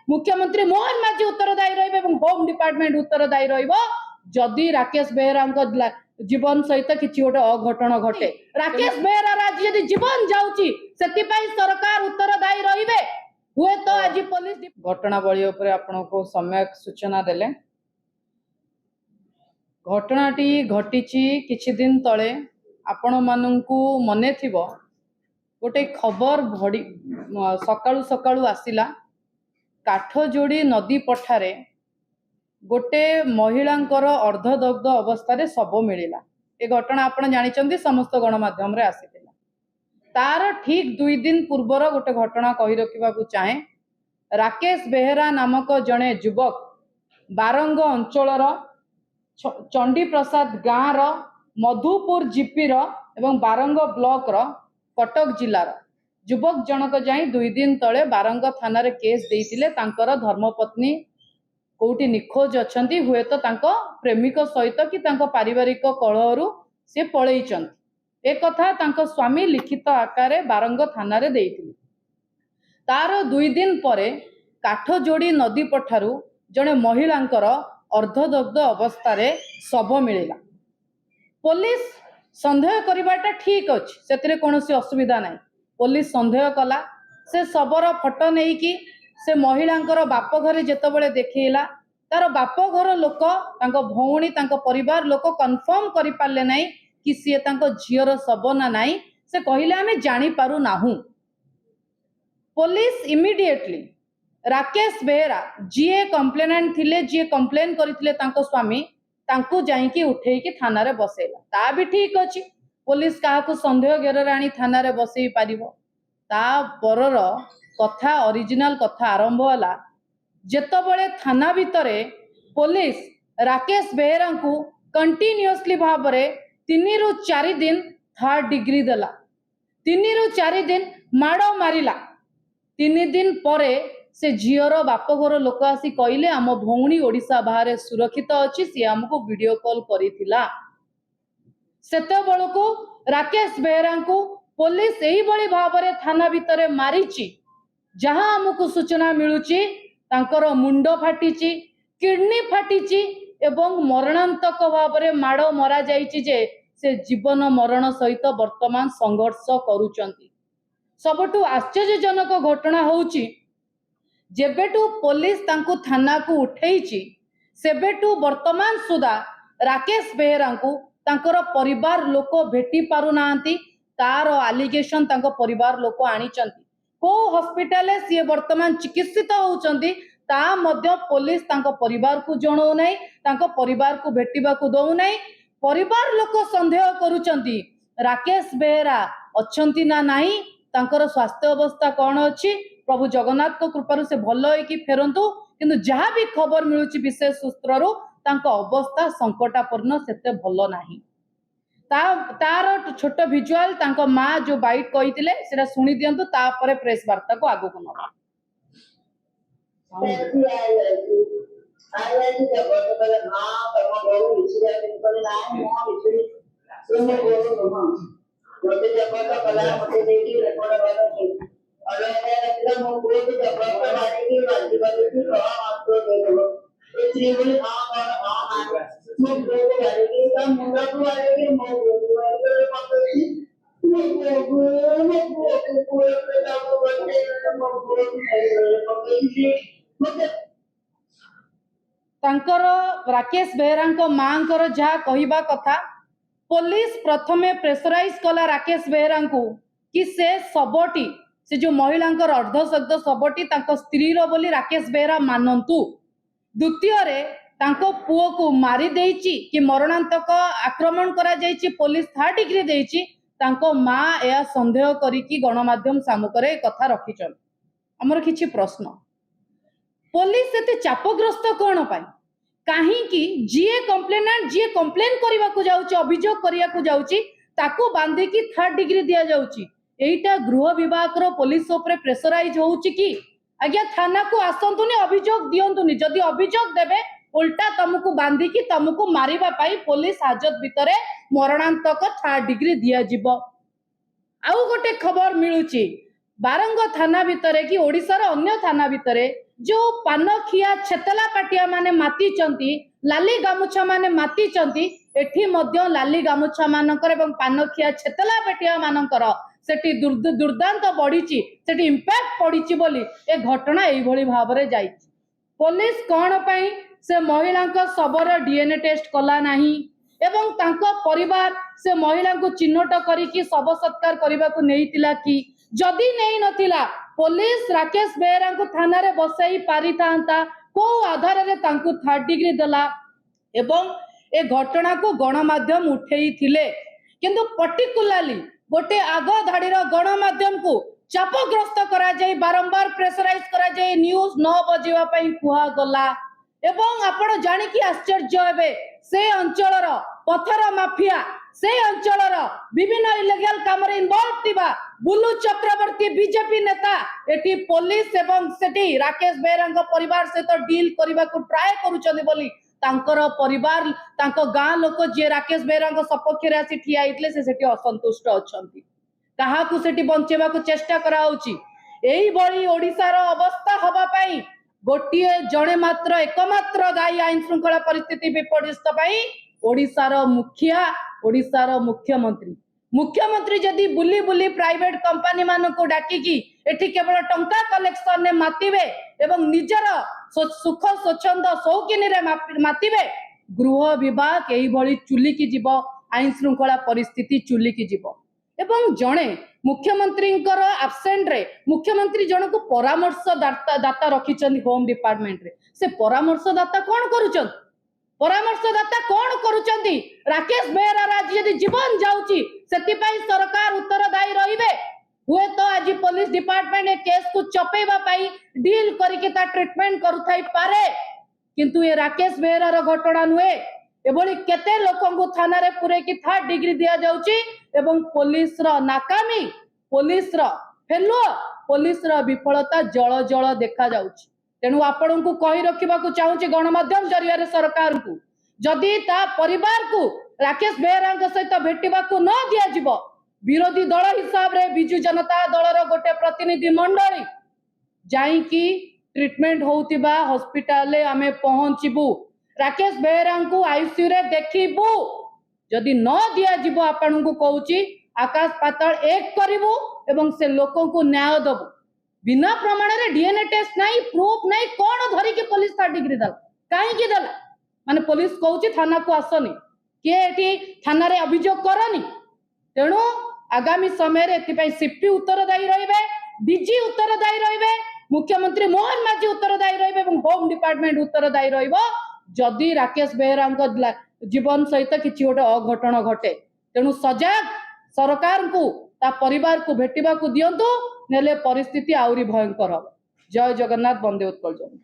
मुख्यमंत्री मोहन माझी उत्तरदायी रहिबे एवं होम डिपार्टमेंट उत्तरदायी रहिबो जदि राकेश बेहेरा जीवन सहित किसी गोटे अघटन घटे। राकेश बेहेरा आज यदि जीवन जाउची सेति पई सरकार उत्तरदायी रहिबे हुए तो आज पुलिस घटनावली उपरे आपनको सम्यक सूचना देले। घटनाटी घटीची किछि दिन तले आपण माननकु मने थिबो गोटे खबर भड़ी सकाळु सकाळु आसिला काठजोड़ी नदी पठारे गोटे महिलांकर अर्धदग्ध अवस्था शव मिलिला। ए घटना आपण जानिचंदी समस्त गणमाध्यम रे आसीतिला। तार ठीक 2 दिन पूर्वर गोटे घटना कहि रखिबाकू चाहे। राकेश बेहेरा नामक जने युवक बारंग अंचलर चंडी प्रसाद गाँव मधुपुर जीपी एवं बारंग ब्लॉक कटक जिलार युवक जनक जाई 2 दिन तले बारंग थाना रे केस देइतिले। तांकर धर्मपत्नी कोउटी निखोज अछंती हुए तो तांको प्रेमिक सहित कि तांको पारिवारिक कलहरु से पळेइचंती। ए कथा तांको स्वामी लिखित आकारे बारंग थाना रे देइतिले। तार 2 दिन परे काठजोड़ी नदी पठारु जने महिलांकर अर्धदग्ध अवस्था रे शव मिलिला। पुलिस संदेह करिबाटा ठीक अछि, सेतिरे कोनोसी असुविधा नाही। पुलिस संदेह कला से शवर फोटो नहीं कि से महिलांकर बाप घरे जेतबेले देखैला तार बाप घर लोक तांको भौणी तांको परिवार लोक कंफर्म करि पारले नाही कि सी तांको झियर शव ना नाही। से कहिले आमे जानि पारु नाहु। पुलिस इमिडिएटली राकेश बेहेरा जीए कंप्लेनेंट थिले जीए कंप्लेन करथिले तांको स्वामी तांको जाईकी उठेकी थाना रे बसेला। ता भी ठीक अछि, पुलिस काहाकू संदेह घेर आनी थाना रे बसई पारिबो। ता परर कथा ओरिजिनल कथा आरंभ होला जेतबेले थाना भितरे पुलिस राकेश बेहेरा को कंटिन्यूअसली भाबरे 3 रु 4 दिन 3rd डिग्री देला। 3 रु 4 दिन माड़ो मारिला। 3 दिन परे से झीर बापघर लोक आसी कहले आम भौणी ओडिशा बाहर सुरक्षित अच्छी सी आमको वीडियो कॉल करिथिला। सेते बेलको राकेश बेहेरा को पुलिस एही बड़ी भाबरे थाना भितरे मारिची। जहां आमको सूचना मिलुची तांकर मुंड फाटिची, किडनी फाटिची एवं मरणांतक भाबरे माड़ो मरा जाइची जे से जीवन मरण सहित वर्तमान संघर्ष करूचंती। सबटु आश्चर्यजनक घटना होउची जेबेटू पुलिस तांको थाना को उठेइची सेबेटू वर्तमान सुधा राकेश बेहेरा को तांकर परिवार लोक भेटी पारु नांती। तार एलिगेशन तांको परिवार लोक आनीचंती। को हॉस्पिटल सी वर्तमान चिकित्सित होउचंती ता मध्य पुलिस तांको परिवार को जणौ नै, तांको परिवार को भेटिबा को दउ नै। परिवार लोक संदेह करूचंती राकेश बेहेरा अछंती ना नाही, तांकर स्वास्थ्य अवस्था कौन अछि। प्रभु जगन्नाथ को कृपारु से भल होइकी फेरंतु, किंतु जहाँ भी खबर मिलुची विशेष सूत्ररु तांको अवस्था संकटापूर्ण सेते भल नाही। तार छोट विजुअल तांको माँ जो बाइट कहिथिले सेटा सुनी दियंतु, तापरे प्रेस वार्ता को आगु को नबा। तांकर राकेश बेहेरा मांकर जहाँ कहिबा कथा पुलिस प्रथमे प्रेसराइज कला राकेश बेहेरा को कि से सबटी से जो महिलांकर अर्धशब्द सबटी तांको स्त्री रो बोली राकेश बेहेरा मानंतु। द्वितीय रे तांको पुओ को मारी देइची कि मरणांतक आक्रमण करा जाइची पुलिस 3rd डिग्री देइची। तांको माँ या संदेह करिकी गणमाध्यम सामुकरे कथा रखिचन। हमर किछि प्रश्न पुलिस एते चापग्रस्त कोन पाई काहीकि जीए कंप्लेनेंट जीए कंप्लेन करबा को जाउची अभियोग करिया को जाउची ताको बांधी की 3rd डिग्री दिया जाउची। एइटा गृह विभाग रो पुलिस ऊपर प्रेशराइज होउची कि आज्ञा थाना को आसंतुनी अभियोग दियंतुनी, जदि अभियोग देबे उल्टा तुमको बांधी की तुमको मारिबा पाई पुलिस हाजत भितरे मरणांतक 3rd डिग्री दिया जिवो। आउ गोटे खबर मिलुची बारंग थाना भितरे कि ओडिसा रो अन्य थाना भितरे जो पानखिया छेतला पाटिया माने मातिचंती लाली गामुछा माने मातिचंती एठी मध्य लाली गामुछा मानकर एवं पानखिया छेतला पाटिया मानकर सेठी दुर्दांत बढ़ी सेठी इंपैक्ट पड़ी बोली ए घटना एई भली भाबरे जाई पुलिस कौन पाई से महिला शबर डीएनए टेस्ट कला नाही एवं तांको परिवार से महिला को चिन्हट करिकी शव सत्कार करने को नहीं कि जदि नहीं नथिला पुलिस राकेश बेहेरा को थाना रे बसाई पारि थांता को आधार रे तांको 3rd डिग्री देला एवं ए घटना को गणमाध्यम उठेई थिले किंतु पर्टिकुलरली गोटे आग धाड़ीर गणमाध्यम को चापग्रस्त करा जाई बारंबार प्रेशराइज करा जाई न्यूज न बजेवा पई कुहा गला एवं आपण जानि कि आश्चर्य हेबे से अंचलर पथर माफिया से अंचलर विभिन्न इलीगल काम रे इन्वॉल्व थिबा बुलू चक्रवर्ती बीजेपी नेता एटी पुलिस एवं सेठी राकेश बेहेरा परिवार से तो डील करबा को ट्राई करूचंदी बोली तांकर परिवार तांको गां लोक जे राकेश बेहेरा सपक्ष रे आसी ठिया आइतले से सेठी असंतुष्ट अछंती कहा को सेठी बंचेबा को चेष्टा करा होची एई बळी ओडिसा रो अवस्था हबा पई गोटिए जणे मात्र एकमात्र दायी आईन श्रृंखला परिस्थिति विपर्यस्त पाई ओडिसा रो मुखिया ओडिसा रो मुख्यमंत्री जदि बुली बुली प्राइवेट कंपनी मान को डाकिकी एठी केवल टंका कलेक्शन ने मातिबे एवं निजर सुख स्वच्छंद शौकीनी रे मातिबे गृह विभाग एई भली चुली की जीव आईन श्रृंखला परिस्थिति चुली की जीव एवं जणे मुख्यमंत्री आब्सेंट रे मुख्यमंत्री जन को परामर्शदाता रखिछन होम डिपार्टमेंट रे से परामर्शदाता कौन करूछन परामर्शदाता कौन करूछंती राकेश बेहेरा आज यदि जीवन जाउची सेति पई सरकार उत्तरदायी रहिबे हुए तो आज पुलिस डिपार्टमेंट ए केस को चपेबा पाई डील करिके ता ट्रीटमेंट करूथाई पारे किंतु ये राकेश बेहेरा रो घटना नुए एभली केते लोकन को थाना रे पुरे की 3rd डिग्री दिया जाउची एवं पुलिस रो नाकामी पुलिस रो फेलुअर पुलिस रो विफलता जळ जळ देखा जाउची तेणु आपण को कही रखा चाहूँगी गणमाध्यम जरिया सरकार को जदि ता परिवार को राकेश बेहेरा सहित भेटा न दिज्व विरोधी दल हिसाब रे बिजु जनता दलर गोटे प्रतिनिधि मंडली जाइकी ट्रीटमेंट होउतिबा हॉस्पिटल आमे पहुंचबू राकेश बेहेरा को आईसीयू रे देखिबू जदि न दिज्व आपण को कहूची आकाश पाताल एक करिवू एवं से लोकों को न्याय दबू बिना प्रमाण रे डीएनए टेस्ट नहीं प्रूफ नहीं कौन धरी के पुलिस 3rd डिग्री दला काहे की दला माने पुलिस कहूची थाना को आसनी के एठी थाना रे अभियोग करनी तेणु आगामी समय रे एथि सीपी उत्तरदायी रहिबे डीजी उत्तरदायी रहिबे मुख्यमंत्री मोहन माझी उत्तरदायी रहिबे एवं होम डिपार्टमेंट उत्तरदायी रहिबो जदि राकेश बेहेरा जीवन सहित किछि गोटे अघटन घटे तेणु सजग सरकार को ता परिवार को भेटिबा को दियंतु नेले परिस्थिति आउरी भयंकर हो जय जगन्नाथ वंदे उत्कल जन।